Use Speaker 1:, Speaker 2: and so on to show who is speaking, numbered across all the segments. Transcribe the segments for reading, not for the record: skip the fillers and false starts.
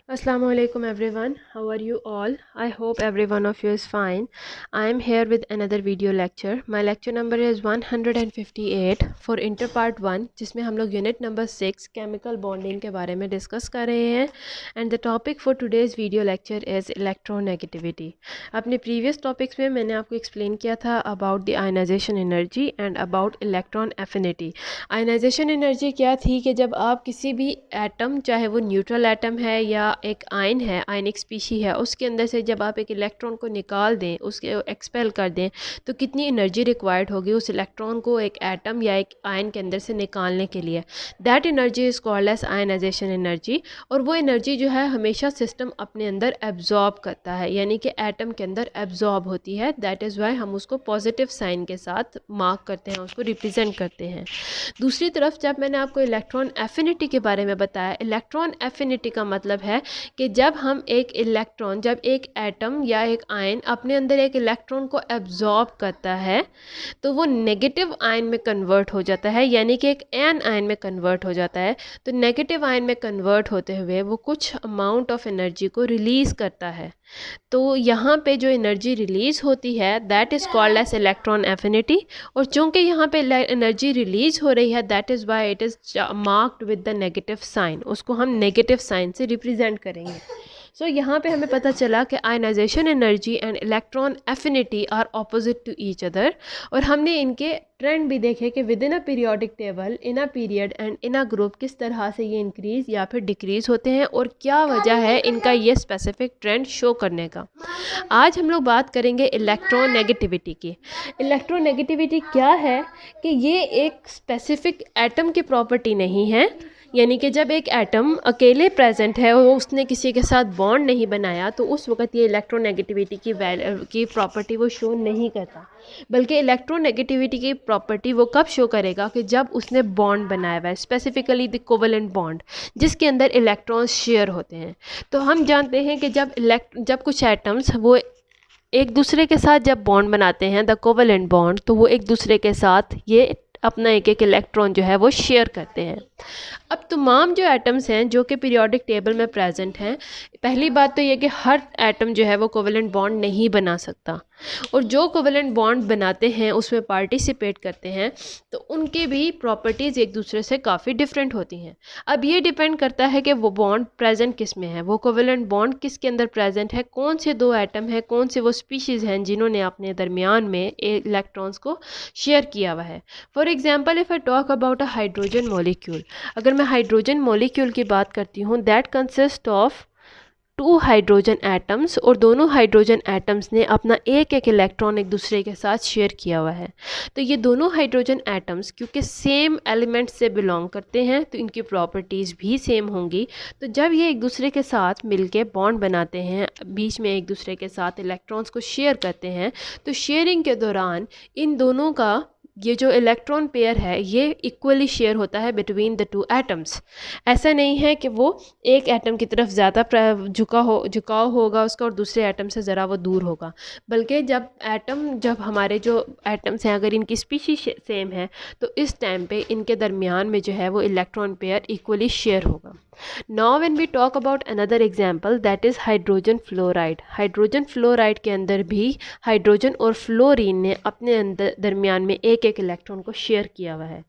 Speaker 1: Assalamu alaikum everyone. How are you all? I hope every one of you is fine. I am here with another video lecture. My lecture number is 158 for inter part 1 जिसमें हम लोग unit number 6 chemical bonding के बारे में discuss कर रहे हैं and the topic for today's video lecture is electronegativity. अपने प्रीवियस टॉपिक्स में मैंने आपको एक्सप्लेन किया था about the ionisation energy and about electron affinity. Ionisation energy क्या थी कि जब आप किसी भी एटम, चाहे वो न्यूट्रल एटम है या एक आयन है, आयनिक स्पीशी है, उसके अंदर से जब आप एक इलेक्ट्रॉन को निकाल दें, उसके एक्सपेल कर दें, तो कितनी एनर्जी रिक्वायर्ड होगी उस इलेक्ट्रॉन को एक एटम या एक आयन के अंदर से निकालने के लिए। That energy is called as ionisation energy. और वो एनर्जी जो है हमेशा सिस्टम अपने अंदर एब्जॉर्ब करता है, यानी कि एटम के अंदर एब्जॉर्ब होती है। दैट इज़ वाई हम उसको पॉजिटिव साइन के साथ मार्क करते हैं, उसको रिप्रेजेंट करते हैं। दूसरी तरफ जब मैंने आपको इलेक्ट्रॉन एफिनिटी के बारे में बताया, इलेक्ट्रॉन एफिनिटी का मतलब है कि जब हम एक इलेक्ट्रॉन, जब एक एटम या एक आयन अपने अंदर एक इलेक्ट्रॉन को एब्जॉर्ब करता है तो वो नेगेटिव आयन में कन्वर्ट हो जाता है, यानी कि एक एन आयन में कन्वर्ट हो जाता है। तो नेगेटिव आयन में कन्वर्ट होते हुए वो कुछ अमाउंट ऑफ एनर्जी को रिलीज़ करता है। तो यहाँ पे जो एनर्जी रिलीज़ होती है that is called as electron affinity. और चूँकि यहाँ पे एनर्जी रिलीज़ हो रही है that is why it is marked with the negative sign, उसको हम नेगेटिव साइन से रिप्रेजेंट करेंगे। सो यहाँ पे हमें पता चला कि ionisation energy and electron affinity are opposite to each other. और हमने इनके ट्रेंड भी देखे कि within a periodic table, in a period and in a group किस तरह से ये इंक्रीज़ या फिर डिक्रीज़ होते हैं और क्या वजह है इनका ये स्पेसिफिक ट्रेंड शो करने का। आज हम लोग बात करेंगे इलेक्ट्रोनेगेटिविटी की। इलेक्ट्रोनेगेटिविटी क्या है कि ये एक स्पेसिफिक एटम की प्रॉपर्टी नहीं है, यानी कि जब एक एटम अकेले प्रेजेंट है और उसने किसी के साथ बॉन्ड नहीं बनाया तो उस वक्त ये इलेक्ट्रोनेगेटिविटी की प्रॉपर्टी वो शो नहीं करता, बल्कि इलेक्ट्रोनेगेटिविटी की प्रॉपर्टी वो कब शो करेगा कि जब उसने बॉन्ड बनाया हुआ है, स्पेसिफिकली द कोवेलेंट बॉन्ड जिसके अंदर इलेक्ट्रॉन्स शेयर होते हैं। तो हम जानते हैं कि जब कुछ एटम्स वो एक दूसरे के साथ जब बॉन्ड बनाते हैं, द कोवेलेंट बॉन्ड, तो वो एक दूसरे के साथ ये अपना एक एक इलेक्ट्रॉन जो है वो शेयर करते हैं। अब तमाम जो एटम्स हैं जो कि पीरियोडिक टेबल में प्रेजेंट हैं, पहली बात तो ये कि हर एटम जो है वो कोवेलेंट बॉन्ड नहीं बना सकता, और जो कोवेलेंट बॉन्ड बनाते हैं उसमें पार्टिसिपेट करते हैं तो उनके भी प्रॉपर्टीज़ एक दूसरे से काफ़ी डिफरेंट होती हैं। अब ये डिपेंड करता है कि वो बॉन्ड प्रेजेंट किस में है, वो कोवेलेंट बॉन्ड किसके अंदर प्रेजेंट है, कौन से दो एटम हैं, कौन से वो स्पीशीज़ हैं जिन्होंने अपने दरमियान में इलेक्ट्रॉन्स को शेयर किया हुआ है। For example if I talk about a hydrogen molecule, अगर मैं हाइड्रोजन मॉलिक्यूल की बात करती हूँ, that consist of two hydrogen atoms, और दोनों हाइड्रोजन एटम्स ने अपना एक एक इलेक्ट्रॉन एक दूसरे के साथ शेयर किया हुआ है। तो ये दोनों हाइड्रोजन एटम्स क्योंकि सेम एलिमेंट से बिलोंग करते हैं तो इनकी प्रॉपर्टीज़ भी सेम होंगी। तो जब ये एक दूसरे के साथ मिलके बॉन्ड बनाते हैं, बीच में एक दूसरे के साथ इलेक्ट्रॉन्स को शेयर करते हैं, तो शेयरिंग के दौरान इन दोनों का ये जो इलेक्ट्रॉन पेयर है ये इक्वली शेयर होता है बिटवीन द टू एटम्स। ऐसा नहीं है कि वो एक एटम की तरफ ज़्यादा झुकाव होगा उसका और दूसरे एटम से ज़रा वो दूर होगा, बल्कि जब हमारे जो एटम्स हैं अगर इनकी स्पीशीज सेम है तो इस टाइम पे इनके दरमियान में जो है वो इलेक्ट्रॉन पेयर इक्वली शेयर होगा। Now when we talk about another example that is hydrogen fluoride. Hydrogen fluoride के अंदर भी हाइड्रोजन और फ्लोरीन ने अपने अंदर दरमियान में एक एक इलेक्ट्रॉन को शेयर किया हुआ है,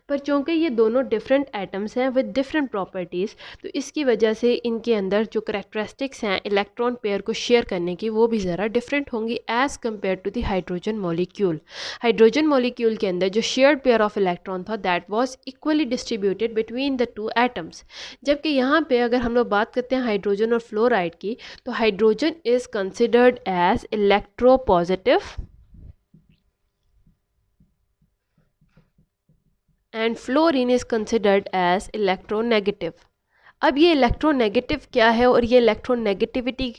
Speaker 1: पर चूँकि ये दोनों डिफरेंट एटम्स हैं विद डिफरेंट प्रॉपर्टीज़, तो इसकी वजह से इनके अंदर जो करैक्टरिस्टिक्स हैं इलेक्ट्रॉन पेयर को शेयर करने की वो भी ज़रा डिफरेंट होंगी as compare to the hydrogen molecule. Hydrogen molecule के अंदर जो शेयर्ड पेयर ऑफ इलेक्ट्रॉन था that was equally distributed between the two atoms. जबकि यहाँ पे अगर हम लोग बात करते हैं हाइड्रोजन और फ्लोराइड की, तो hydrogen is considered as electropositive and fluorine is considered as electronegative. अब ये इलेक्ट्रोनेगेटिव क्या है और ये इलेक्ट्रोनेगेटिविटी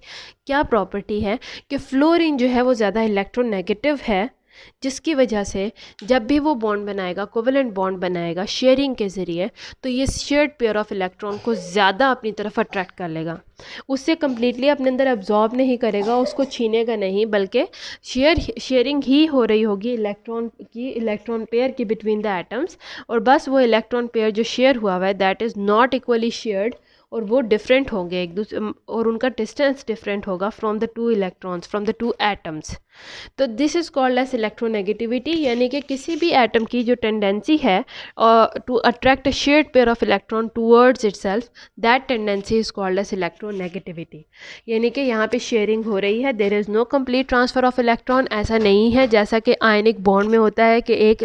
Speaker 1: क्या प्रॉपर्टी है कि फ्लोरीन जो है वो ज़्यादा इलेक्ट्रोनेगेटिव है, जिसकी वजह से जब भी वो बॉन्ड बनाएगा, कोवेलेंट बॉन्ड बनाएगा शेयरिंग के ज़रिए, तो ये शेयर्ड पेयर ऑफ इलेक्ट्रॉन को ज़्यादा अपनी तरफ अट्रैक्ट कर लेगा, उससे कम्प्लीटली अपने अंदर एब्जॉर्ब नहीं करेगा, उसको छीनेगा नहीं, बल्कि शेयरिंग ही हो रही होगी इलेक्ट्रॉन पेयर की बिटवीन द एटम्स। और बस वो इलेक्ट्रॉन पेयर जो शेयर हुआ है that is not equally shared, और वो डिफरेंट होंगे एक दूसरे, और उनका डिस्टेंस डिफरेंट होगा from the two electrons, from the two atoms. तो this is called as electronegativity, यानी कि किसी भी एटम की जो टेंडेंसी है to attract a shared pair of electron towards itself, that tendency is called as electronegativity. यानी कि यहाँ पे शेयरिंग हो रही है, there is no complete transfer of electron. ऐसा नहीं है जैसा कि आयनिक बॉन्ड में होता है कि एक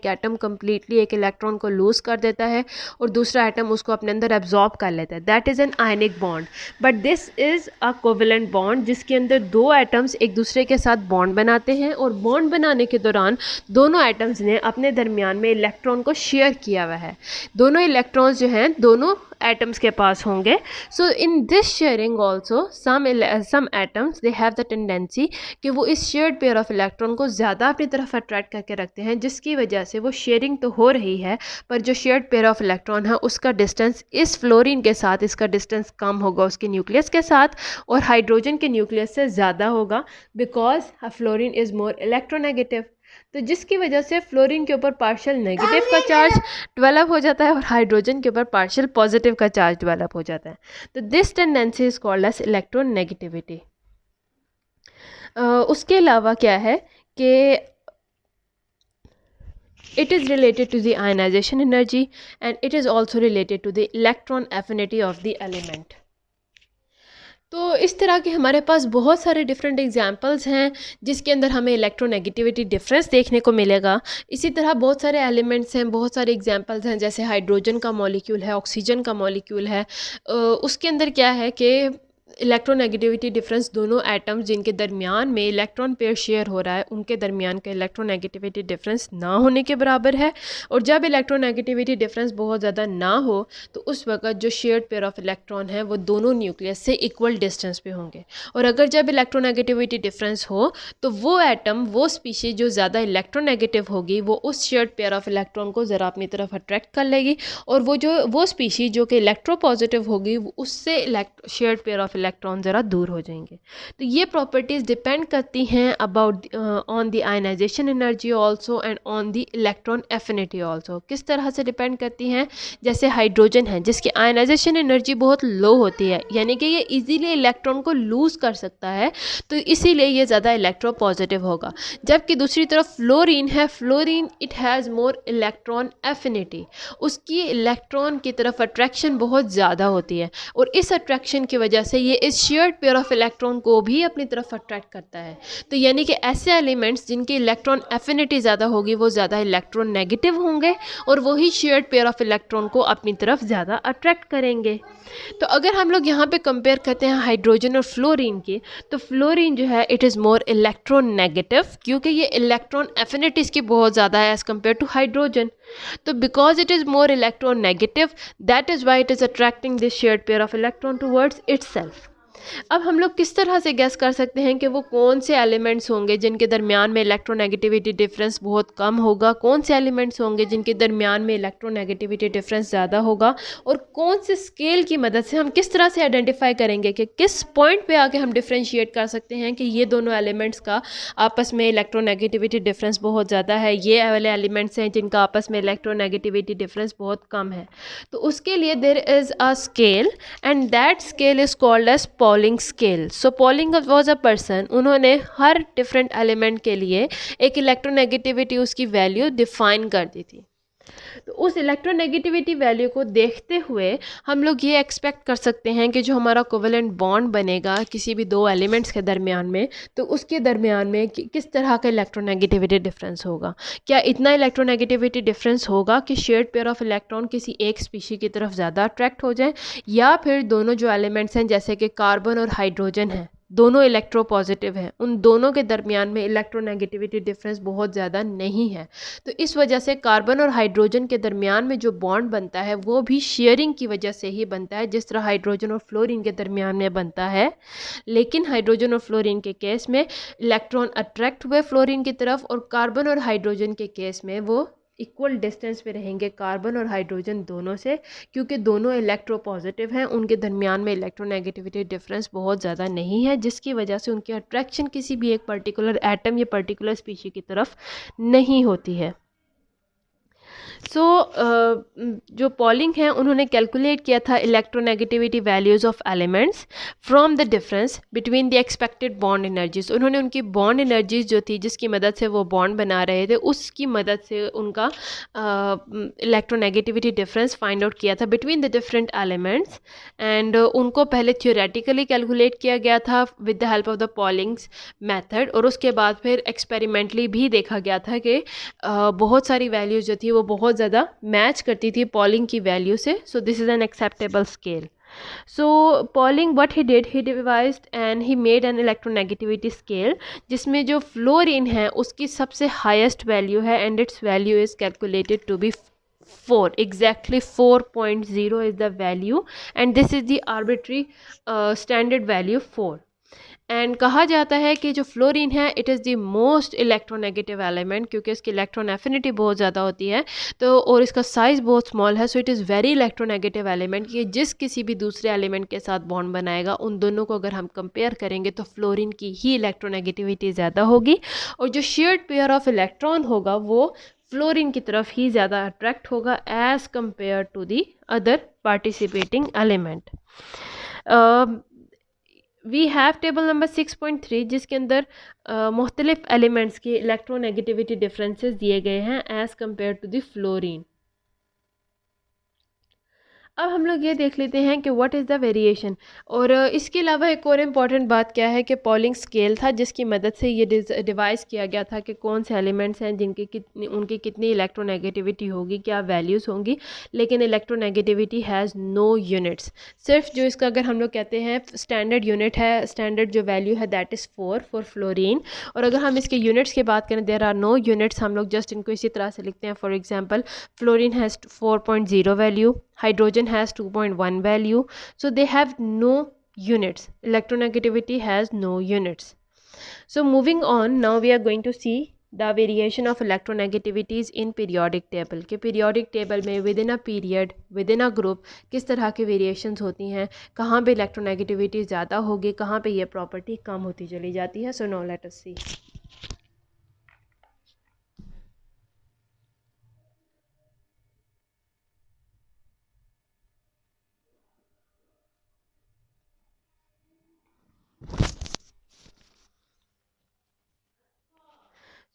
Speaker 1: एटम कम्प्लीटली एक इलेक्ट्रॉन को लूज़ कर देता है और दूसरा एटम उसको अपने अंदर एब्जॉर्ब कर लेता है, that is an ionic bond. But this is a covalent bond जिसके अंदर दो एटम्स एक दूसरे के साथ बॉन्ड बनाते हैं, और बॉन्ड बनाने के दौरान दोनों एटम्स ने अपने दरमियान में इलेक्ट्रॉन को शेयर किया हुआ है। दोनों इलेक्ट्रॉन्स जो हैं दोनों एटम्स के पास होंगे। So in this sharing also some atoms they have the tendency कि वो इस शेयर्ड पेयर ऑफ इलेक्ट्रॉन को ज़्यादा अपनी तरफ अट्रैक्ट करके रखते हैं, जिसकी वजह से वो शेयरिंग तो हो रही है पर जो शेयर्ड पेयर ऑफ इलेक्ट्रॉन है उसका डिस्टेंस इस फ्लोरीन के साथ, इसका डिस्टेंस कम होगा उसके न्यूक्लियस के साथ, और हाइड्रोजन के न्यूक्लियस से ज़्यादा होगा, because fluorine is more electronegative. तो जिसकी वजह से फ्लोरीन के ऊपर पार्शियल नेगेटिव का चार्ज डेवलप हो जाता है और हाइड्रोजन के ऊपर पार्शियल पॉजिटिव का चार्ज डेवलप हो जाता है। तो this tendency is called as electronegativity. उसके अलावा क्या है कि it is related to the ionization energy and it is also related to the electron affinity of the element। तो इस तरह के हमारे पास बहुत सारे डिफरेंट एग्जांपल्स हैं जिसके अंदर हमें इलेक्ट्रोनेगेटिविटी डिफरेंस देखने को मिलेगा। इसी तरह बहुत सारे एलिमेंट्स हैं, बहुत सारे एग्जांपल्स हैं, जैसे हाइड्रोजन का मॉलिक्यूल है, ऑक्सीजन का मॉलिक्यूल है। उसके अंदर क्या है कि इलेक्ट्रोनेगेटिविटी डिफरेंस दोनों एटम्स जिनके दरमियान में इलेक्ट्रॉन पेयर शेयर हो रहा है उनके दरमियान का इलेक्ट्रोनेगेटिविटी डिफरेंस ना होने के बराबर है। और जब इलेक्ट्रोनेगेटिविटी डिफरेंस बहुत ज़्यादा ना हो तो उस वक्त जो शेयर्ड पेयर ऑफ इलेक्ट्रॉन है वो दोनों न्यूक्लियस से इक्वल डिस्टेंस पे होंगे। और अगर जब इलेक्ट्रोनेगेटिविटी डिफरेंस हो तो वो एटम, वो स्पीशीज जो ज़्यादा इलेक्ट्रोनेगेटिव होगी वो उस शेयर्ड पेयर ऑफ इलेक्ट्रॉन को ज़रा अपनी तरफ अट्रैक्ट कर लेगी, और वो स्पीशीज जो कि इलेक्ट्रो पॉजिटिव होगी उससे शेयर्ड पेयर ऑफ इलेक्ट्रॉन ज़रा दूर हो जाएंगे। तो ये प्रॉपर्टीज़ डिपेंड करती हैं about on the ionisation energy also and on the electron affinity also. किस तरह से डिपेंड करती हैं? जैसे हाइड्रोजन है जिसकी आयनाइजेशन एनर्जी बहुत लो होती है, यानी कि ये इजीली इलेक्ट्रॉन को लूज़ कर सकता है, तो इसीलिए ये ज़्यादा इलेक्ट्रो पॉजिटिव होगा। जबकि दूसरी तरफ फ्लोरीन है, fluorine it has more electron affinity, उसकी इलेक्ट्रॉन की तरफ अट्रैक्शन बहुत ज़्यादा होती है, और इस अट्रैक्शन की वजह से ये इस शेयर्ड पेयर ऑफ इलेक्ट्रॉन को भी अपनी तरफ अट्रैक्ट करता है। तो यानी कि ऐसे एलिमेंट्स जिनकी इलेक्ट्रॉन एफिनिटी ज़्यादा होगी वो ज़्यादा इलेक्ट्रॉन नेगेटिव होंगे, और वही शेयर्ड पेयर ऑफ इलेक्ट्रॉन को अपनी तरफ ज़्यादा अट्रैक्ट करेंगे। तो अगर हम लोग यहाँ पे कंपेयर करते हैं हाइड्रोजन और फ्लोरीन की, तो फ्लोरीन जो है it is more electron negative, क्योंकि ये इलेक्ट्रॉन एफिनिटी इसकी बहुत ज़्यादा है एज़ कम्पेयर टू हाइड्रोजन। तो because it is more electron negative, that is why it is attracting this shared pair of electron towards itself. अब हम लोग किस तरह से गैस कर सकते हैं कि वो कौन से एलिमेंट्स होंगे जिनके दरमियान में इलेक्ट्रोनेगेटिविटी डिफरेंस बहुत कम होगा, कौन से एलिमेंट्स होंगे जिनके दरमियान में इलेक्ट्रोनेगेटिविटी डिफरेंस ज़्यादा होगा, और कौन से स्केल की मदद से हम किस तरह से आइडेंटिफाई करेंगे कि किस पॉइंट पे आके हम डिफ्रेंशिएट कर सकते हैं कि ये दोनों एलिमेंट्स का आपस में इलेक्ट्रोनेगेटिविटी डिफरेंस बहुत ज़्यादा है, ये वाले एलिमेंट्स हैं जिनका आपस में इलेक्ट्रोनेगेटिविटी डिफरेंस बहुत कम है। तो उसके लिए there is a scale and that scale is called as Pauling scale. So Pauling was a person, उन्होंने हर डिफरेंट एलिमेंट के लिए एक इलेक्ट्रोनेगेटिविटी उसकी वैल्यू डिफाइन कर दी थी। तो उस इलेक्ट्रोनेगेटिविटी वैल्यू को देखते हुए हम लोग ये एक्सपेक्ट कर सकते हैं कि जो हमारा कोवेलेंट बॉन्ड बनेगा किसी भी दो एलिमेंट्स के दरमियान में, तो उसके दरमियान में किस तरह का इलेक्ट्रोनेगेटिविटी डिफरेंस होगा। क्या इतना इलेक्ट्रोनेगेटिविटी डिफरेंस होगा कि शेयर्ड पेयर ऑफ इलेक्ट्रॉन किसी एक स्पीशी की तरफ ज़्यादा अट्रैक्ट हो जाए, या फिर दोनों जो एलिमेंट्स हैं जैसे कि कार्बन और हाइड्रोजन है दोनों इलेक्ट्रो पॉजिटिव हैं, उन दोनों के दरमियान में इलेक्ट्रोनेगेटिविटी डिफरेंस बहुत ज़्यादा नहीं है। तो इस वजह से कार्बन और हाइड्रोजन के दरमियान में जो बॉन्ड बनता है वो भी शेयरिंग की वजह से ही बनता है, जिस तरह हाइड्रोजन और फ्लोरीन के दरमियान में बनता है। लेकिन हाइड्रोजन और फ्लोरीन के केस में इलेक्ट्रॉन अट्रैक्ट हुए फ्लोरीन की तरफ, और कार्बन और हाइड्रोजन के केस में वो इक्वल डिस्टेंस पे रहेंगे कार्बन और हाइड्रोजन दोनों से, क्योंकि दोनों इलेक्ट्रो पॉजिटिव हैं, उनके दरमियान में इलेक्ट्रोनेगेटिविटी डिफरेंस बहुत ज़्यादा नहीं है, जिसकी वजह से उनकी अट्रैक्शन किसी भी एक पर्टिकुलर एटम या पर्टिकुलर स्पीशी की तरफ नहीं होती है। सो जो पॉलिंग है उन्होंने कैलकुलेट किया था electronegativity values of elements from the difference between the expected bond energies. उन्होंने उनकी बॉन्ड एनर्जीज जो थी जिसकी मदद से वो बॉन्ड बना रहे थे उसकी मदद से उनका इलेक्ट्रोनेगेटिविटी डिफरेंस फाइंड आउट किया था between the different elements. And उनको पहले थ्योरेटिकली कैलकुलेट किया गया था with the help of the Pauling's method, और उसके बाद फिर एक्सपेरिमेंटली भी देखा गया था कि बहुत सारी वैल्यूज़ जो थी वो बहुत ज़्यादा मैच करती थी पॉलिंग की वैल्यू से। So this is an acceptable scale. So Pauling what he did, he devised and he made an electronegativity scale जिसमें जो फ्लोरीन है उसकी सबसे हाईएस्ट वैल्यू है and its value is calculated to be 4, exactly 4.0 is the value and this is the arbitrary standard value 4. And कहा जाता है कि जो फ्लोरीन है it is the most electronegative element क्योंकि इसकी इलेक्ट्रॉन एफिनिटी बहुत ज़्यादा होती है तो, और इसका साइज़ बहुत स्मॉल है, so it is very electronegative element. ये जिस किसी भी दूसरे एलिमेंट के साथ बॉन्ड बनाएगा उन दोनों को अगर हम कंपेयर करेंगे तो फ्लोरीन की ही इलेक्ट्रोनेगेटिविटी ज़्यादा होगी और जो शेयर्ड पेयर ऑफ इलेक्ट्रॉन होगा वो फ्लोरीन की तरफ ही ज़्यादा अट्रैक्ट होगा as compare to the other participating element. We have table number 6.3 जिसके अंदर मुख्तलिफ एलिमेंट्स की इलेक्ट्रोनेगेटिविटी डिफरेंसेस दिए गए हैं as compare to the fluorine. अब हम लोग ये देख लेते हैं कि व्हाट इज़ द वेरिएशन। और इसके अलावा एक और इम्पॉर्टेंट बात क्या है कि पॉलिंग स्केल था जिसकी मदद से ये डिवाइस किया गया था कि कौन से एलिमेंट्स हैं उनकी कितनी इलेक्ट्रोनेगेटिविटी होगी, क्या वैल्यूज़ होंगी, लेकिन इलेक्ट्रोनेगेटिविटी हैज़ नो यूनिट्स। सिर्फ जो इसका अगर हम लोग कहते हैं स्टैंडर्ड यूनिट है, स्टैंडर्ड जो वैल्यू है दैट इज़ 4 फॉर फ्लोरीन। और अगर हम इसके यूनिट्स की बात करें देयर आर नो यूनिट्स, हम लोग जस्ट इनको इसी तरह से लिखते हैं। For example fluorine has 4.0 value, hydrogen has 2.1 value, so they have no units. Electronegativity has no units. So moving on, now we are going to see the variation of electronegativities in periodic table के periodic table में within a period within a group किस तरह के variations होती हैं, कहाँ पे electronegativity ज़्यादा होगी, कहाँ पे ये property कम होती चली जाती है। So now let us see.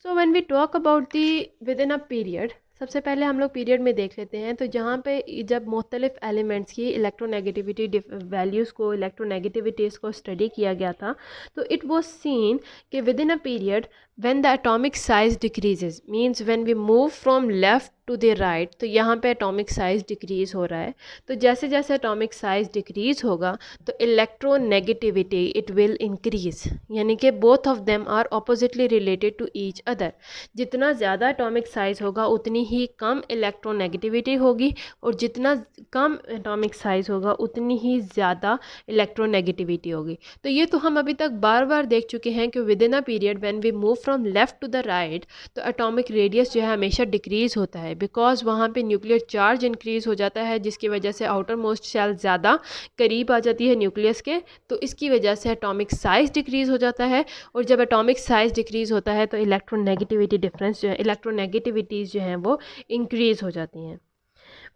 Speaker 1: So when we talk about the within a period, सबसे पहले हम लोग पीरियड में देख लेते हैं। तो जहाँ पे जब मुख्तलिफ एलिमेंट्स की इलेक्ट्रोनेगेटिविटी वैल्यूज़ को, इलेक्ट्रोनेगेटिविटीज़ को स्टडी किया गया था तो इट वॉज सीन कि within a period when the atomic size decreases means when we move from left to the right, तो यहाँ पे एटॉमिक साइज डिक्रीज़ हो रहा है। तो जैसे जैसे एटॉमिक साइज डिक्रीज़ होगा तो इलेक्ट्रोनेगेटिविटी इट विल इंक्रीज़, यानी कि both of them are oppositely related to each other. जितना ज़्यादा एटॉमिक साइज होगा उतनी ही कम इलेक्ट्रोनेगेटिविटी होगी और जितना कम एटॉमिक साइज होगा उतनी ही ज़्यादा इलेक्ट्रोनेगेटिविटी होगी। तो ये तो हम अभी तक बार बार देख चुके हैं कि within a period when we move from left to the right तो एटॉमिक रेडियस जो है हमेशा डिक्रीज़ होता है बिकॉज वहाँ पे न्यूक्लियर चार्ज इंक्रीज़ हो जाता है जिसकी वजह से आउटर मोस्ट शेल ज़्यादा करीब आ जाती है न्यूक्लियस के, तो इसकी वजह से एटॉमिक साइज़ डिक्रीज़ हो जाता है। और जब एटॉमिक साइज़ डिक्रीज़ होता है तो इलेक्ट्रोनेगेटिविटी डिफरेंस जो है, इलेक्ट्रोनेगेटिविटीज़ जो हैं वो इंक्रीज़ हो जाती हैं।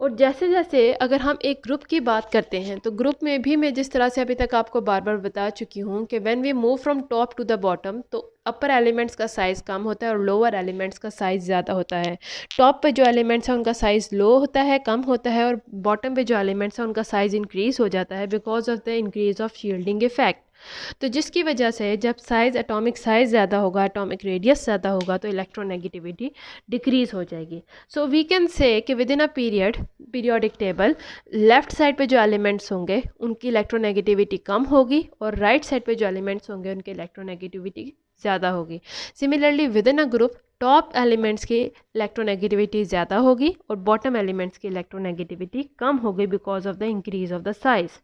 Speaker 1: और जैसे जैसे अगर हम एक ग्रुप की बात करते हैं तो ग्रुप में भी मैं जिस तरह से अभी तक आपको बार बार बता चुकी हूँ कि when we move from top to the bottom तो अपर एलिमेंट्स का साइज़ कम होता है और लोअर एलिमेंट्स का साइज़ ज़्यादा होता है। टॉप पे जो एलिमेंट्स हैं उनका साइज़ लो होता है, कम होता है, और बॉटम पे जो एलिमेंट्स हैं उनका साइज़ इंक्रीज़ हो जाता है because of the increase of shielding effect. तो जिसकी वजह से जब साइज़ एटॉमिक साइज़ ज़्यादा होगा, एटॉमिक रेडियस ज़्यादा होगा तो इलेक्ट्रोनेगेटिविटी डिक्रीज़ हो जाएगी। सो वी कैन से कि within a periodic table left side पे जो एलिमेंट्स होंगे उनकी इलेक्ट्रोनेगेटिविटी कम होगी और राइट साइड पे जो एलिमेंट्स होंगे उनकी इलेक्ट्रोनेगेटिविटी ज़्यादा होगी। Similarly within a group top elements की इलेक्ट्रोनेगेटिविटी ज़्यादा होगी और बॉटम एलिमेंट्स की इलेक्ट्रोनेगेटिविटी कम होगी because of the increase of the size.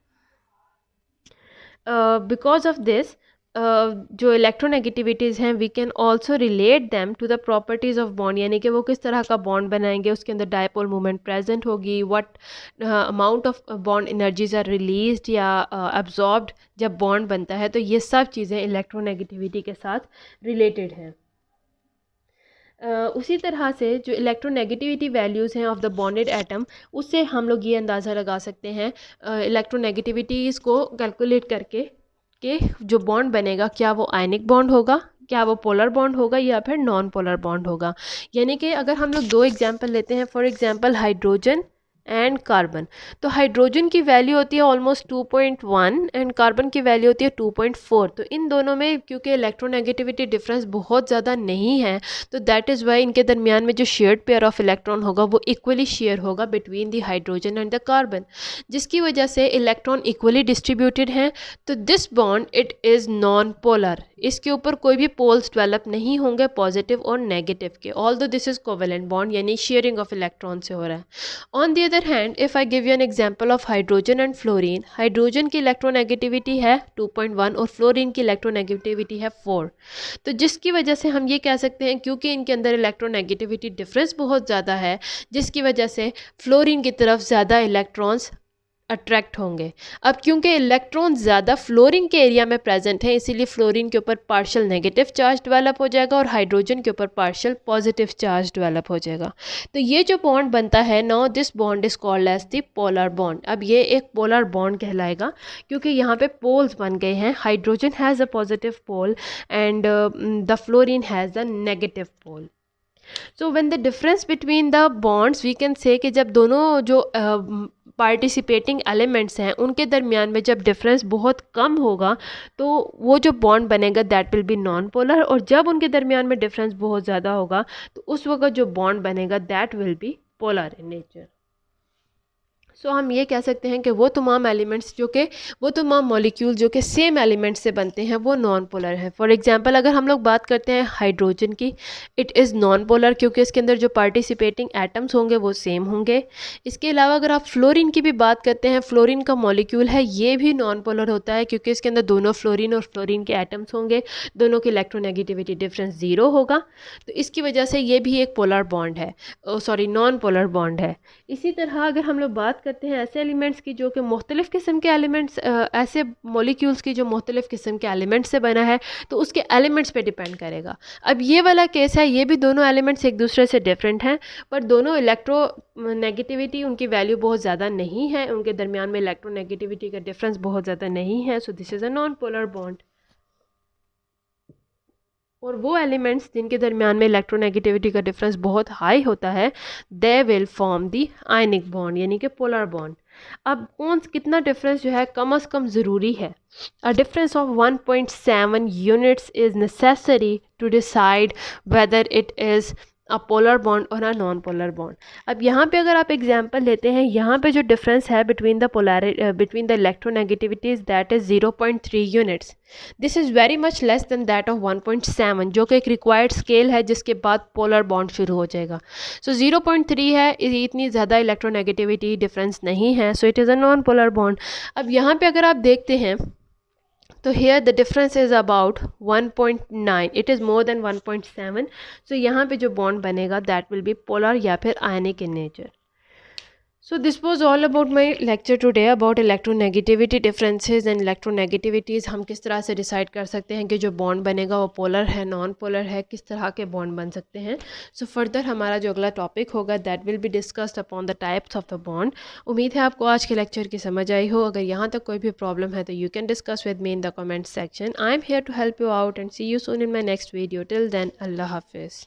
Speaker 1: Because of this जो इलेक्ट्रोनेगेटिविटीज़ हैं we can also relate them to the properties of bond, यानी कि वो किस तरह का बॉन्ड बनाएंगे, उसके अंदर डायपोल मूवमेंट प्रेजेंट होगी, what amount of bond energies are released या अब्जॉर्ब्ड जब बॉन्ड बनता है। तो ये सब चीज़ें इलेक्ट्रोनेगेटिविटी के साथ रिलेटेड हैं। उसी तरह से जो इलेक्ट्रोनेगेटिविटी वैल्यूज़ हैं ऑफ द बॉन्डेड एटम, उससे हम लोग ये अंदाज़ा लगा सकते हैं इलेक्ट्रोनेगेटिविटीज़ को कैलकुलेट करके कि जो बॉन्ड बनेगा क्या वो आयनिक बॉन्ड होगा, क्या वो पोलर बॉन्ड होगा या फिर नॉन पोलर बॉन्ड होगा। यानी कि अगर हम लोग दो एग्जांपल लेते हैं, for example hydrogen and carbon, तो हाइड्रोजन की वैल्यू होती है ऑलमोस्ट 2.1 एंड कार्बन की वैल्यू होती है 2.4। तो इन दोनों में क्योंकि इलेक्ट्रोनेगेटिविटी डिफरेंस बहुत ज़्यादा नहीं है, तो दैट इज़ वाई इनके दरमियान में जो शेयर्ड पेयर ऑफ इलेक्ट्रॉन होगा वो इक्वली शेयर होगा between the hydrogen and the carbon, जिसकी वजह से इलेक्ट्रॉन इक्वली डिस्ट्रीब्यूटेड हैं। तो this bond it is non polar, इसके ऊपर कोई भी पोल्स डेवलप नहीं होंगे पॉजिटिव और नेगेटिव के, although this is covalent bond यानी शेयरिंग ऑफ इलेक्ट्रॉन से हो रहा है। On the other hand, if I give you an example of hydrogen and fluorine, hydrogen की इलेक्ट्रोनेगेटिविटी है 2.1 और फ्लोरीन की इलेक्ट्रोनेगेटिविटी है 4। तो जिसकी वजह से हम ये कह सकते हैं क्योंकि इनके अंदर इलेक्ट्रोनेगेटिविटी डिफरेंस बहुत ज़्यादा है, जिसकी वजह से फ्लोरीन की तरफ ज़्यादा इलेक्ट्रॉन्स अट्रैक्ट होंगे। अब क्योंकि इलेक्ट्रॉन ज़्यादा फ्लोरीन के एरिया में प्रेजेंट है, इसीलिए फ्लोरीन के ऊपर पार्शियल नेगेटिव चार्ज डेवलप हो जाएगा और हाइड्रोजन के ऊपर पार्शियल पॉजिटिव चार्ज डेवलप हो जाएगा। तो ये जो बॉन्ड बनता है, now this bond is called as the polar bond. अब ये एक पोलर बॉन्ड कहलाएगा क्योंकि यहाँ पे पोल्स बन गए हैं, hydrogen has a positive pole and the fluorine has a negative pole. So when the difference between the bonds, we can say कि जब दोनों जो पार्टिसिपेटिंग एलिमेंट्स हैं उनके दरमियान में जब डिफरेंस बहुत कम होगा तो वो जो बॉन्ड बनेगा that will B non polar, और जब उनके दरमियान में डिफरेंस बहुत ज़्यादा होगा तो उस वक्त जो बॉन्ड बनेगा that will be polar in nature. So हम ये कह सकते हैं कि वो तमाम एलिमेंट्स वो तमाम मॉलिक्यूल जो कि सेम एलिमेंट्स से बनते हैं वो नॉन पोलर हैं। फॉर एग्जांपल अगर हम लोग बात करते हैं हाइड्रोजन की, इट इज़ नॉन पोलर क्योंकि इसके अंदर जो पार्टिसिपेटिंग एटम्स होंगे वो सेम होंगे। इसके अलावा अगर आप फ्लोरीन की भी बात करते हैं, फ्लोरीन का मॉलिक्यूल है, ये भी नॉन पोलर होता है क्योंकि इसके अंदर दोनों फ्लोरीन और फ्लोरीन के एटम्स होंगे, दोनों की इलेक्ट्रोनेगेटिविटी डिफरेंस 0 होगा, तो इसकी वजह से ये भी एक पोलर बॉन्ड है, नॉन पोलर बॉन्ड है। इसी तरह अगर हम लोग बात करते हैं ऐसे एलिमेंट्स की जो कि मुख्तलिफ़ किस्म के एलिमेंट्स, ऐसे मॉलिक्यूल्स की जो मुख्तलिफ़ किस्म के एलिमेंट्स से बना है, तो उसके एलिमेंट्स पे डिपेंड करेगा। अब ये वाला केस है, ये भी दोनों एलिमेंट्स एक दूसरे से डिफरेंट हैं, पर दोनों इलेक्ट्रोनेगेटिविटी उनकी वैल्यू बहुत ज़्यादा नहीं है, उनके दरमियान में इलेक्ट्रोनेगेटिविटी का डिफरेंस बहुत ज़्यादा नहीं है। So this is a non polar bond. और वो एलिमेंट्स जिनके दरमियान में इलेक्ट्रोनेगेटिविटी का डिफरेंस बहुत हाई होता है, they will form the ionic bond यानी कि पोलर बॉन्ड। अब कौन कितना डिफरेंस जो है कम अज़ कम ज़रूरी है, a difference of 1.7 units is necessary to decide whether it is a polar bond और अ नॉन पोलर बॉन्ड। अब यहाँ पे अगर आप एग्जांपल लेते हैं, यहाँ पे जो डिफरेंस है between the electronegativities that is 0.3 units. This is very much less than that of 1.7 जो कि एक रिक्वायर्ड स्केल है जिसके बाद पोलर बॉन्ड शुरू हो जाएगा। सो 0.3 है, इतनी ज़्यादा इलेक्ट्रोनेगेटिविटी डिफरेंस नहीं है, so it is a non polar bond. अब यहाँ पे अगर आप देखते हैं तो here the difference is about 1.9, it is more than 1.7, so यहाँ पे जो bond बनेगा that will be polar या फिर ionic in nature। So this was all about my lecture today about electronegativity differences and electronegativities। हम किस तरह से डिसाइड कर सकते हैं कि जो बॉन्ड बनेगा वो पोलर है, नॉन पोलर है, किस तरह के बॉन्ड बन सकते हैं। सो फर्दर हमारा जो अगला टॉपिक होगा that will be discussed upon the types of the bond. उम्मीद है आपको आज के लेक्चर की समझ आई हो। अगर यहाँ तक कोई भी प्रॉब्लम है तो you can discuss with me in the comment section. I am here to help you out and see you soon in my next video. Till then, अल्लाह हाफिज़।